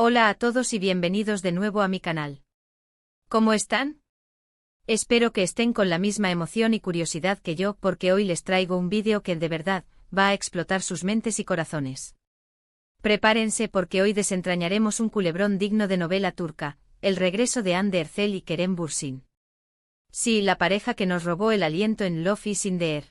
Hola a todos y bienvenidos de nuevo a mi canal. ¿Cómo están? Espero que estén con la misma emoción y curiosidad que yo porque hoy les traigo un vídeo que de verdad va a explotar sus mentes y corazones. Prepárense porque hoy desentrañaremos un culebrón digno de novela turca, el regreso de Hande Erçel y Kerem Bürsin. Sí, la pareja que nos robó el aliento en Love is in the Air.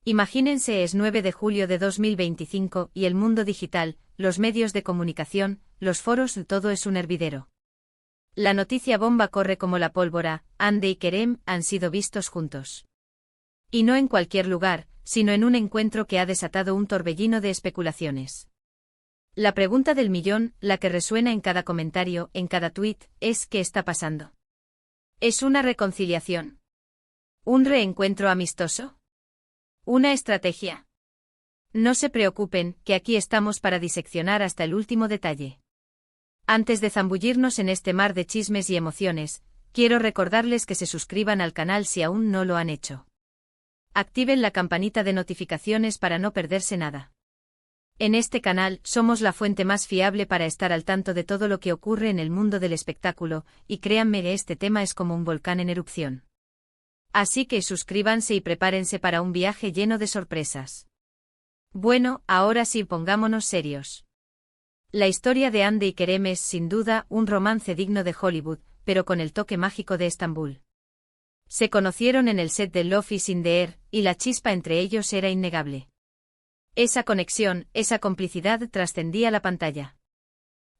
Imagínense, es 9 de julio de 2025 y el mundo digital, los medios de comunicación, los foros, todo es un hervidero. La noticia bomba corre como la pólvora, Hande y Kerem han sido vistos juntos. Y no en cualquier lugar, sino en un encuentro que ha desatado un torbellino de especulaciones. La pregunta del millón, la que resuena en cada comentario, en cada tuit, es ¿qué está pasando? ¿Es una reconciliación? ¿Un reencuentro amistoso? ¿Una estrategia? No se preocupen, que aquí estamos para diseccionar hasta el último detalle. Antes de zambullirnos en este mar de chismes y emociones, quiero recordarles que se suscriban al canal si aún no lo han hecho. Activen la campanita de notificaciones para no perderse nada. En este canal somos la fuente más fiable para estar al tanto de todo lo que ocurre en el mundo del espectáculo, y créanme que este tema es como un volcán en erupción. Así que suscríbanse y prepárense para un viaje lleno de sorpresas. Bueno, ahora sí, pongámonos serios. La historia de Hande y Kerem es, sin duda, un romance digno de Hollywood, pero con el toque mágico de Estambul. Se conocieron en el set de Love is in the Air, y la chispa entre ellos era innegable. Esa conexión, esa complicidad trascendía la pantalla.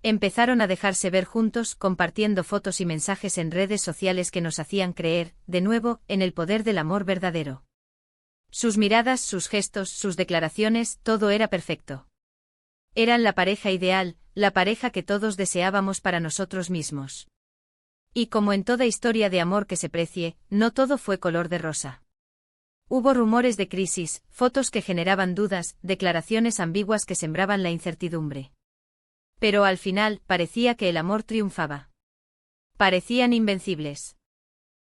Empezaron a dejarse ver juntos, compartiendo fotos y mensajes en redes sociales que nos hacían creer, de nuevo, en el poder del amor verdadero. Sus miradas, sus gestos, sus declaraciones, todo era perfecto. Eran la pareja ideal, la pareja que todos deseábamos para nosotros mismos. Y como en toda historia de amor que se precie, no todo fue color de rosa. Hubo rumores de crisis, fotos que generaban dudas, declaraciones ambiguas que sembraban la incertidumbre. Pero al final, parecía que el amor triunfaba. Parecían invencibles.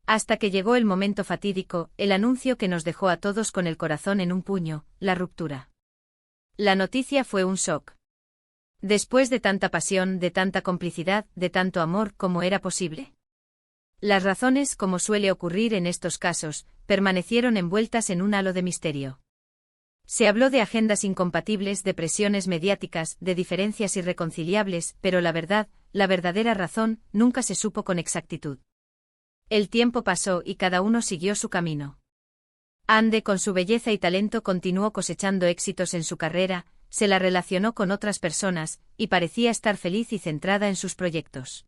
Hasta que llegó el momento fatídico, el anuncio que nos dejó a todos con el corazón en un puño, la ruptura. La noticia fue un shock. Después de tanta pasión, de tanta complicidad, de tanto amor, ¿cómo era posible? Las razones, como suele ocurrir en estos casos, permanecieron envueltas en un halo de misterio. Se habló de agendas incompatibles, de presiones mediáticas, de diferencias irreconciliables, pero la verdad, la verdadera razón, nunca se supo con exactitud. El tiempo pasó y cada uno siguió su camino. Hande, con su belleza y talento, continuó cosechando éxitos en su carrera, se la relacionó con otras personas, y parecía estar feliz y centrada en sus proyectos.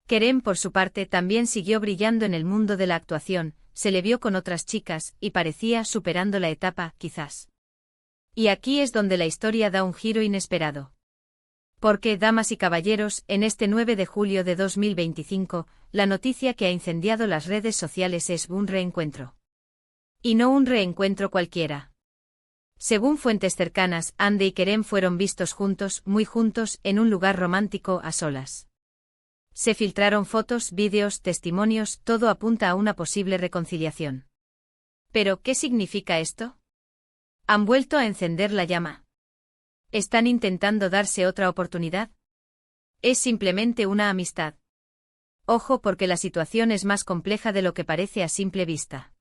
Kerem, por su parte, también siguió brillando en el mundo de la actuación, se le vio con otras chicas, y parecía superando la etapa, quizás. Y aquí es donde la historia da un giro inesperado. Porque, damas y caballeros, en este 9 de julio de 2025, la noticia que ha incendiado las redes sociales es un reencuentro. Y no un reencuentro cualquiera. Según fuentes cercanas, Hande y Kerem fueron vistos juntos, muy juntos, en un lugar romántico, a solas. Se filtraron fotos, vídeos, testimonios, todo apunta a una posible reconciliación. ¿Pero qué significa esto? ¿Han vuelto a encender la llama? ¿Están intentando darse otra oportunidad? ¿Es simplemente una amistad? Ojo, porque la situación es más compleja de lo que parece a simple vista.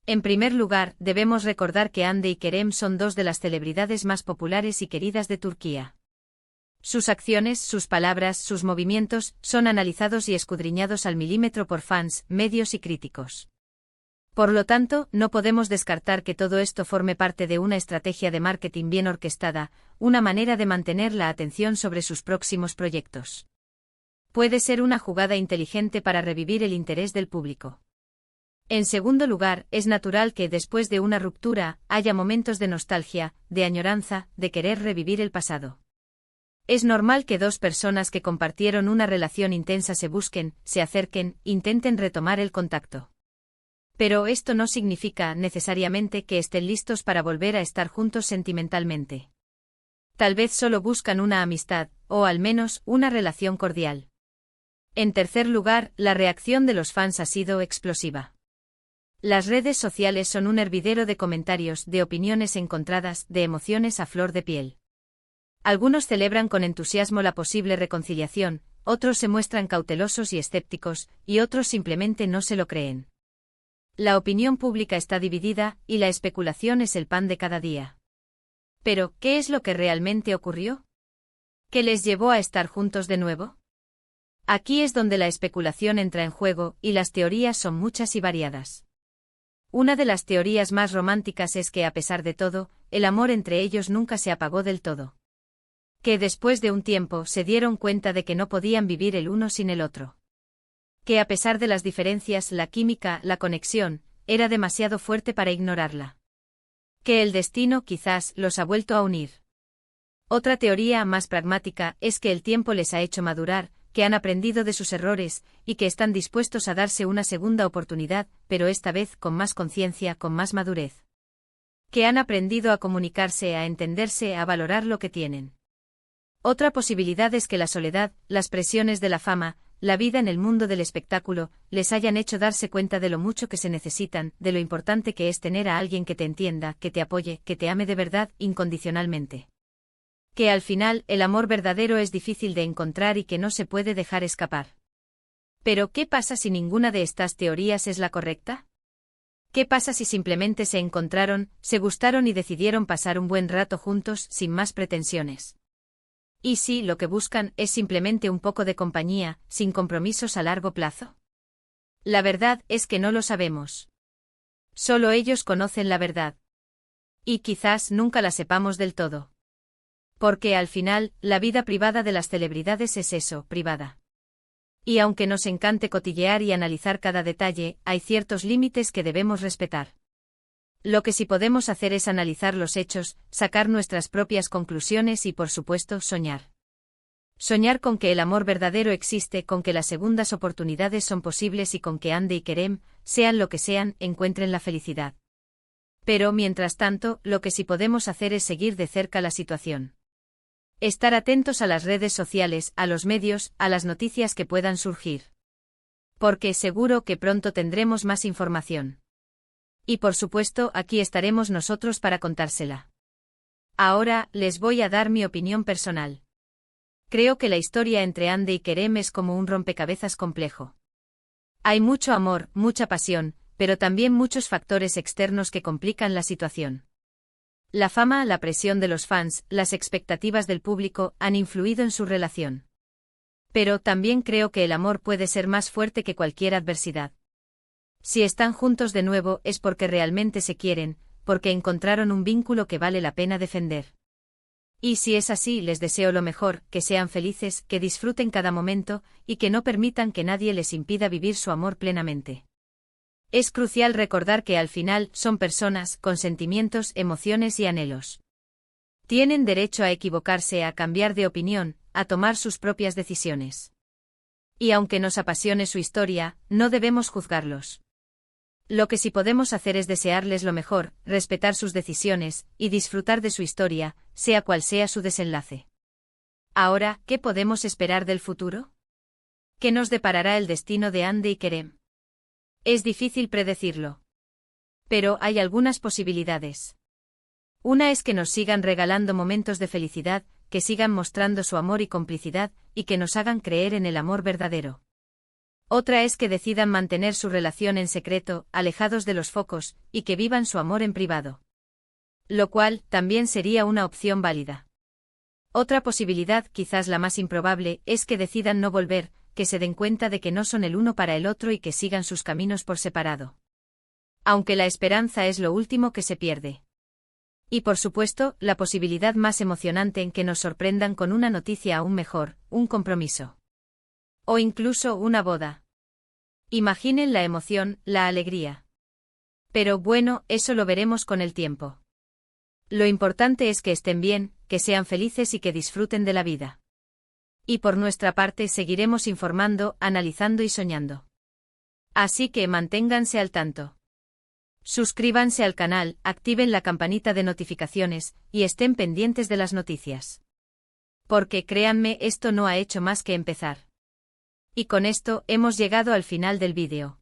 En primer lugar, debemos recordar que Hande y Kerem son dos de las celebridades más populares y queridas de Turquía. Sus acciones, sus palabras, sus movimientos, son analizados y escudriñados al milímetro por fans, medios y críticos. Por lo tanto, no podemos descartar que todo esto forme parte de una estrategia de marketing bien orquestada, una manera de mantener la atención sobre sus próximos proyectos. Puede ser una jugada inteligente para revivir el interés del público. En segundo lugar, es natural que después de una ruptura, haya momentos de nostalgia, de añoranza, de querer revivir el pasado. Es normal que dos personas que compartieron una relación intensa se busquen, se acerquen, intenten retomar el contacto. Pero esto no significa, necesariamente, que estén listos para volver a estar juntos sentimentalmente. Tal vez solo buscan una amistad, o al menos, una relación cordial. En tercer lugar, la reacción de los fans ha sido explosiva. Las redes sociales son un hervidero de comentarios, de opiniones encontradas, de emociones a flor de piel. Algunos celebran con entusiasmo la posible reconciliación, otros se muestran cautelosos y escépticos, y otros simplemente no se lo creen. La opinión pública está dividida, y la especulación es el pan de cada día. Pero, ¿qué es lo que realmente ocurrió? ¿Qué les llevó a estar juntos de nuevo? Aquí es donde la especulación entra en juego, y las teorías son muchas y variadas. Una de las teorías más románticas es que, a pesar de todo, el amor entre ellos nunca se apagó del todo. Que después de un tiempo se dieron cuenta de que no podían vivir el uno sin el otro. Que a pesar de las diferencias, la química, la conexión, era demasiado fuerte para ignorarla. Que el destino quizás los ha vuelto a unir. Otra teoría más pragmática es que el tiempo les ha hecho madurar, que han aprendido de sus errores, y que están dispuestos a darse una segunda oportunidad, pero esta vez con más conciencia, con más madurez. Que han aprendido a comunicarse, a entenderse, a valorar lo que tienen. Otra posibilidad es que la soledad, las presiones de la fama, la vida en el mundo del espectáculo, les hayan hecho darse cuenta de lo mucho que se necesitan, de lo importante que es tener a alguien que te entienda, que te apoye, que te ame de verdad, incondicionalmente. Que al final el amor verdadero es difícil de encontrar y que no se puede dejar escapar. Pero, ¿qué pasa si ninguna de estas teorías es la correcta? ¿Qué pasa si simplemente se encontraron, se gustaron y decidieron pasar un buen rato juntos, sin más pretensiones? ¿Y si lo que buscan es simplemente un poco de compañía, sin compromisos a largo plazo? La verdad es que no lo sabemos. Solo ellos conocen la verdad. Y quizás nunca la sepamos del todo. Porque al final, la vida privada de las celebridades es eso, privada. Y aunque nos encante cotillear y analizar cada detalle, hay ciertos límites que debemos respetar. Lo que sí podemos hacer es analizar los hechos, sacar nuestras propias conclusiones y, por supuesto, soñar. Soñar con que el amor verdadero existe, con que las segundas oportunidades son posibles y con que Andy y Kerem, sean lo que sean, encuentren la felicidad. Pero, mientras tanto, lo que sí podemos hacer es seguir de cerca la situación. Estar atentos a las redes sociales, a los medios, a las noticias que puedan surgir. Porque seguro que pronto tendremos más información. Y por supuesto, aquí estaremos nosotros para contársela. Ahora, les voy a dar mi opinión personal. Creo que la historia entre Andy y Kerem es como un rompecabezas complejo. Hay mucho amor, mucha pasión, pero también muchos factores externos que complican la situación. La fama, la presión de los fans, las expectativas del público han influido en su relación. Pero también creo que el amor puede ser más fuerte que cualquier adversidad. Si están juntos de nuevo es porque realmente se quieren, porque encontraron un vínculo que vale la pena defender. Y si es así, les deseo lo mejor, que sean felices, que disfruten cada momento, y que no permitan que nadie les impida vivir su amor plenamente. Es crucial recordar que al final son personas, con sentimientos, emociones y anhelos. Tienen derecho a equivocarse, a cambiar de opinión, a tomar sus propias decisiones. Y aunque nos apasione su historia, no debemos juzgarlos. Lo que sí podemos hacer es desearles lo mejor, respetar sus decisiones, y disfrutar de su historia, sea cual sea su desenlace. Ahora, ¿qué podemos esperar del futuro? ¿Qué nos deparará el destino de Andy y Kerem? Es difícil predecirlo. Pero hay algunas posibilidades. Una es que nos sigan regalando momentos de felicidad, que sigan mostrando su amor y complicidad, y que nos hagan creer en el amor verdadero. Otra es que decidan mantener su relación en secreto, alejados de los focos, y que vivan su amor en privado. Lo cual, también sería una opción válida. Otra posibilidad, quizás la más improbable, es que decidan no volver, que se den cuenta de que no son el uno para el otro y que sigan sus caminos por separado. Aunque la esperanza es lo último que se pierde. Y por supuesto, la posibilidad más emocionante en que nos sorprendan con una noticia aún mejor, un compromiso. O incluso una boda. Imaginen la emoción, la alegría. Pero bueno, eso lo veremos con el tiempo. Lo importante es que estén bien, que sean felices y que disfruten de la vida. Y por nuestra parte seguiremos informando, analizando y soñando. Así que manténganse al tanto. Suscríbanse al canal, activen la campanita de notificaciones, y estén pendientes de las noticias. Porque créanme, esto no ha hecho más que empezar. Y con esto hemos llegado al final del vídeo.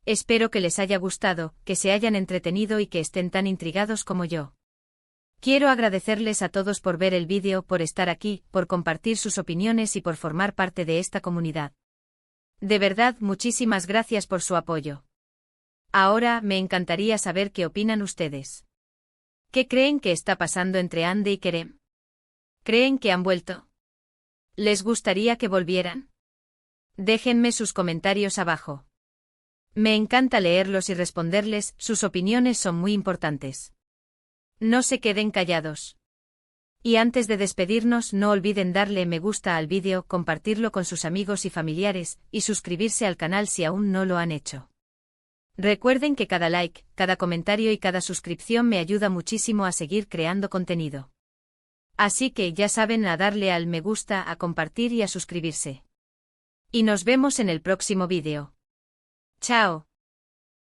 Espero que les haya gustado, que se hayan entretenido y que estén tan intrigados como yo. Quiero agradecerles a todos por ver el vídeo, por estar aquí, por compartir sus opiniones y por formar parte de esta comunidad. De verdad, muchísimas gracias por su apoyo. Ahora, me encantaría saber qué opinan ustedes. ¿Qué creen que está pasando entre Andy y Kerem? ¿Creen que han vuelto? ¿Les gustaría que volvieran? Déjenme sus comentarios abajo. Me encanta leerlos y responderles, sus opiniones son muy importantes. No se queden callados. Y antes de despedirnos, no olviden darle me gusta al vídeo, compartirlo con sus amigos y familiares, y suscribirse al canal si aún no lo han hecho. Recuerden que cada like, cada comentario y cada suscripción me ayuda muchísimo a seguir creando contenido. Así que ya saben, a darle al me gusta, a compartir y a suscribirse. Y nos vemos en el próximo vídeo. ¡Chao!